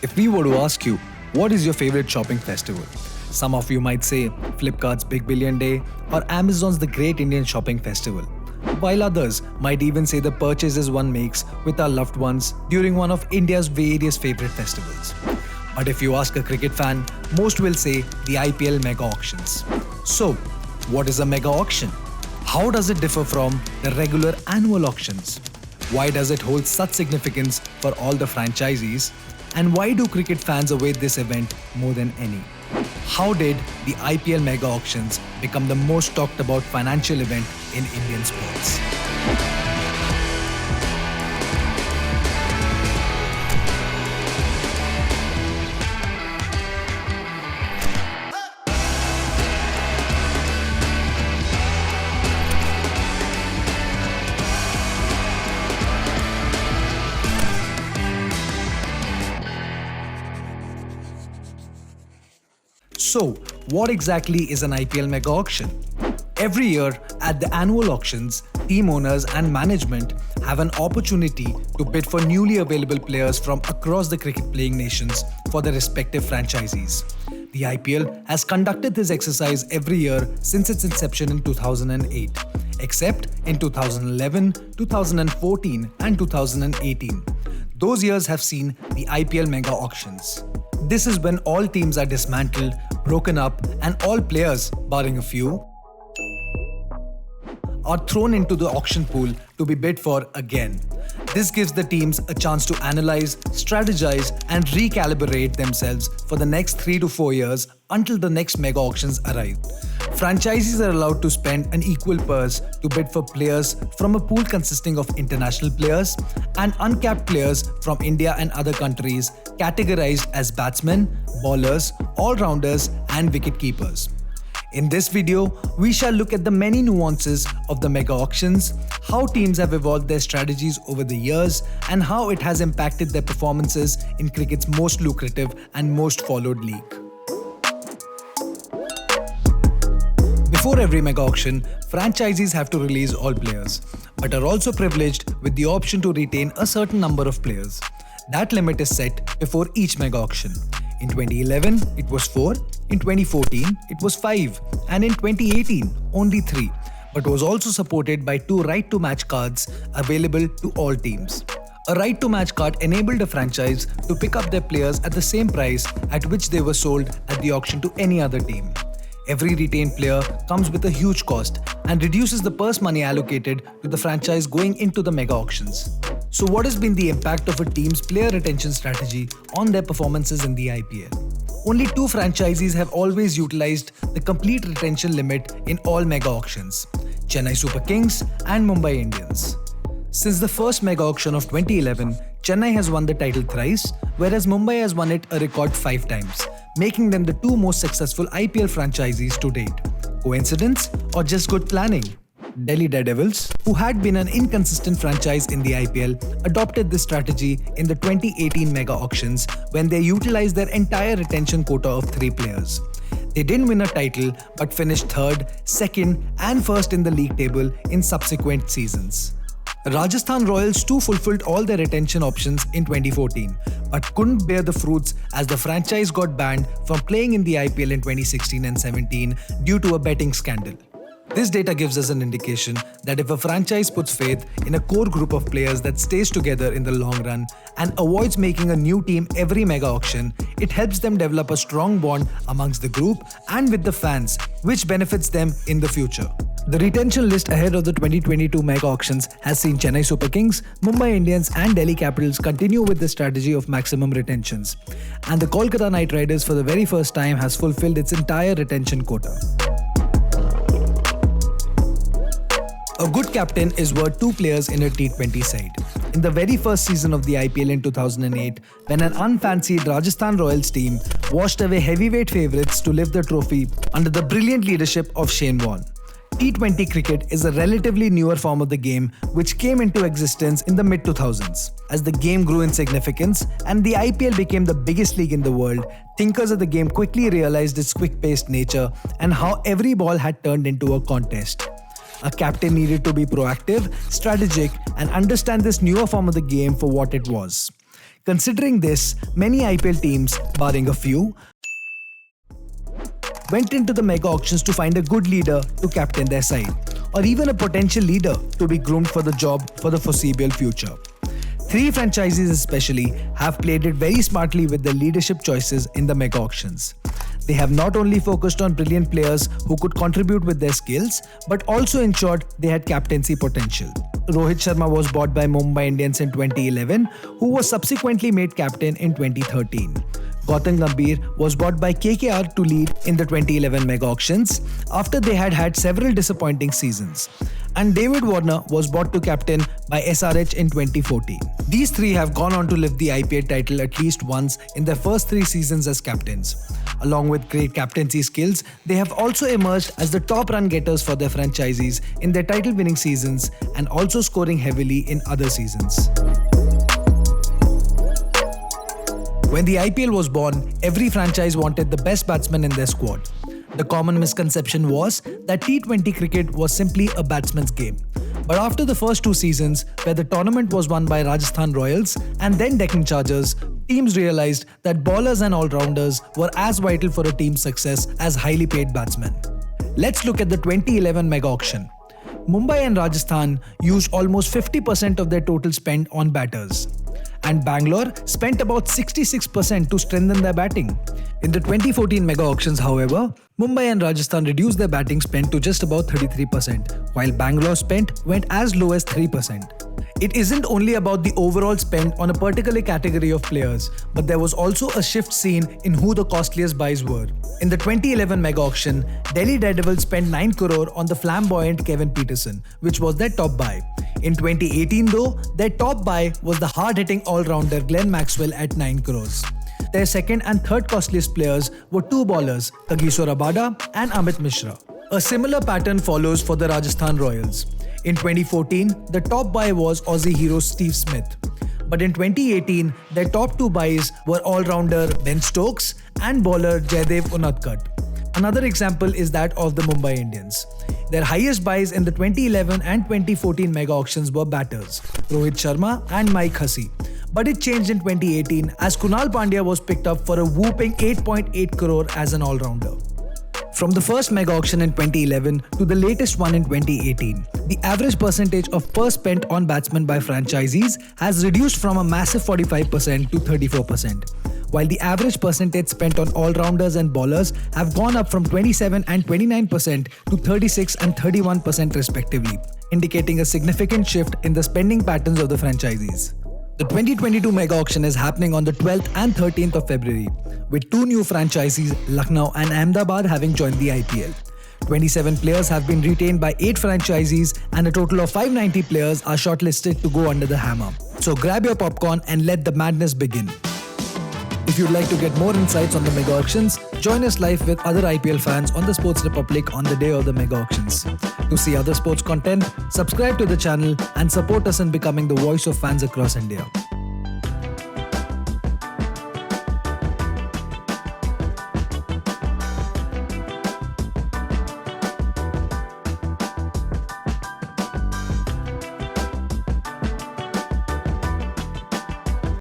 If we were to ask you, what is your favorite shopping festival? Some of you might say Flipkart's Big Billion Day or Amazon's The Great Indian Shopping Festival, while others might even say the purchases one makes with our loved ones during one of India's various favorite festivals. But if you ask a cricket fan, most will say the IPL Mega-Auctions. So, what is a mega-auction? How does it differ from the regular annual auctions? Why does it hold such significance for all the franchisees? And why do cricket fans await this event more than any? How did the IPL Mega-Auctions become the most talked about financial event in Indian sports? So, what exactly is an IPL Mega Auction? Every year at the annual auctions, team owners and management have an opportunity to bid for newly available players from across the cricket playing nations for their respective franchisees. The IPL has conducted this exercise every year since its inception in 2008, except in 2011, 2014 and 2018. Those years have seen the IPL Mega Auctions. This is when all teams are dismantled, broken up, and all players, barring a few, are thrown into the auction pool to be bid for again. This gives the teams a chance to analyze, strategize, and recalibrate themselves for the next 3 to 4 years until the next mega auctions arrive. Franchisees are allowed to spend an equal purse to bid for players from a pool consisting of international players and uncapped players from India and other countries categorized as batsmen, bowlers, all-rounders, and wicket-keepers. In this video, we shall look at the many nuances of the mega auctions, how teams have evolved their strategies over the years, and how it has impacted their performances in cricket's most lucrative and most followed league. Before every mega auction, franchisees have to release all players, but are also privileged with the option to retain a certain number of players. That limit is set before each mega auction. In 2011, it was 4, in 2014, it was 5, and in 2018, only 3, but was also supported by 2 right-to-match cards available to all teams. A right-to-match card enabled a franchise to pick up their players at the same price at which they were sold at the auction to any other team. Every retained player comes with a huge cost and reduces the purse money allocated to the franchise going into the mega auctions. So what has been the impact of a team's player retention strategy on their performances in the IPL? Only 2 franchisees have always utilized the complete retention limit in all mega auctions: Chennai Super Kings and Mumbai Indians. Since the first mega auction of 2011, Chennai has won the title thrice, whereas Mumbai has won it a record 5 times, making them the 2 most successful IPL franchisees to date. Coincidence or just good planning? Delhi Daredevils, who had been an inconsistent franchise in the IPL, adopted this strategy in the 2018 mega auctions when they utilized their entire retention quota of 3 players. They didn't win a title but finished 3rd, 2nd and 1st in the league table in subsequent seasons. Rajasthan Royals too fulfilled all their retention options in 2014, but couldn't bear the fruits as the franchise got banned from playing in the IPL in 2016 and 17 due to a betting scandal. This data gives us an indication that if a franchise puts faith in a core group of players that stays together in the long run and avoids making a new team every mega auction, it helps them develop a strong bond amongst the group and with the fans, which benefits them in the future. The retention list ahead of the 2022 mega auctions has seen Chennai Super Kings, Mumbai Indians and Delhi Capitals continue with the strategy of maximum retentions. And the Kolkata Knight Riders for the very first time has fulfilled its entire retention quota. A good captain is worth 2 players in a T20 side. In the very first season of the IPL in 2008, when an unfancied Rajasthan Royals team washed away heavyweight favourites to lift the trophy under the brilliant leadership of Shane Warne. T20 cricket is a relatively newer form of the game which came into existence in the mid-2000s. As the game grew in significance and the IPL became the biggest league in the world, thinkers of the game quickly realized its quick-paced nature and how every ball had turned into a contest. A captain needed to be proactive, strategic, and understand this newer form of the game for what it was. Considering this, many IPL teams, barring a few, went into the mega auctions to find a good leader to captain their side, or even a potential leader to be groomed for the job for the foreseeable future. 3 franchises especially have played it very smartly with their leadership choices in the mega auctions. They have not only focused on brilliant players who could contribute with their skills, but also ensured they had captaincy potential. Rohit Sharma was bought by Mumbai Indians in 2011, who was subsequently made captain in 2013. Gautam Gambhir was bought by KKR to lead in the 2011 mega auctions after they had had several disappointing seasons. And David Warner was bought to captain by SRH in 2014. These 3 have gone on to lift the IPL title at least once in their first 3 seasons as captains. Along with great captaincy skills, they have also emerged as the top run getters for their franchises in their title winning seasons and also scoring heavily in other seasons. When the IPL was born, every franchise wanted the best batsmen in their squad. The common misconception was that T20 cricket was simply a batsman's game. But after the first 2 seasons, where the tournament was won by Rajasthan Royals and then Deccan Chargers, teams realized that bowlers and all-rounders were as vital for a team's success as highly paid batsmen. Let's look at the 2011 mega auction. Mumbai and Rajasthan used almost 50% of their total spend on batters, and Bangalore spent about 66% to strengthen their batting. In the 2014 mega auctions, however, Mumbai and Rajasthan reduced their batting spend to just about 33%, while Bangalore's spend went as low as 3%. It isn't only about the overall spend on a particular category of players, but there was also a shift seen in who the costliest buys were. In the 2011 mega auction, Delhi Daredevils spent 9 crore on the flamboyant Kevin Peterson, which was their top buy. In 2018 though, their top buy was the hard-hitting all-rounder Glenn Maxwell at 9 crores. Their second and third costliest players were 2 bowlers, Kagiso Rabada and Amit Mishra. A similar pattern follows for the Rajasthan Royals. In 2014, the top buy was Aussie hero Steve Smith. But in 2018, their top 2 buys were all-rounder Ben Stokes and bowler Jaydev Unadkat. Another example is that of the Mumbai Indians. Their highest buys in the 2011 and 2014 mega auctions were batters, Rohit Sharma and Mike Hussey. But it changed in 2018 as Kunal Pandya was picked up for a whooping 8.8 crore as an all-rounder. From the first mega auction in 2011 to the latest one in 2018, the average percentage of per spent on batsmen by franchisees has reduced from a massive 45% to 34%, while the average percentage spent on all-rounders and bowlers have gone up from 27 and 29% to 36 and 31% respectively, indicating a significant shift in the spending patterns of the franchisees. The 2022 mega auction is happening on the 12th and 13th of February, with 2 new franchises, Lucknow and Ahmedabad, having joined the IPL. 27 players have been retained by 8 franchisees and a total of 590 players are shortlisted to go under the hammer. So grab your popcorn and let the madness begin. If you'd like to get more insights on the mega auctions, join us live with other IPL fans on the Sports Republic on the day of the mega auctions. To see other sports content, subscribe to the channel and support us in becoming the voice of fans across India.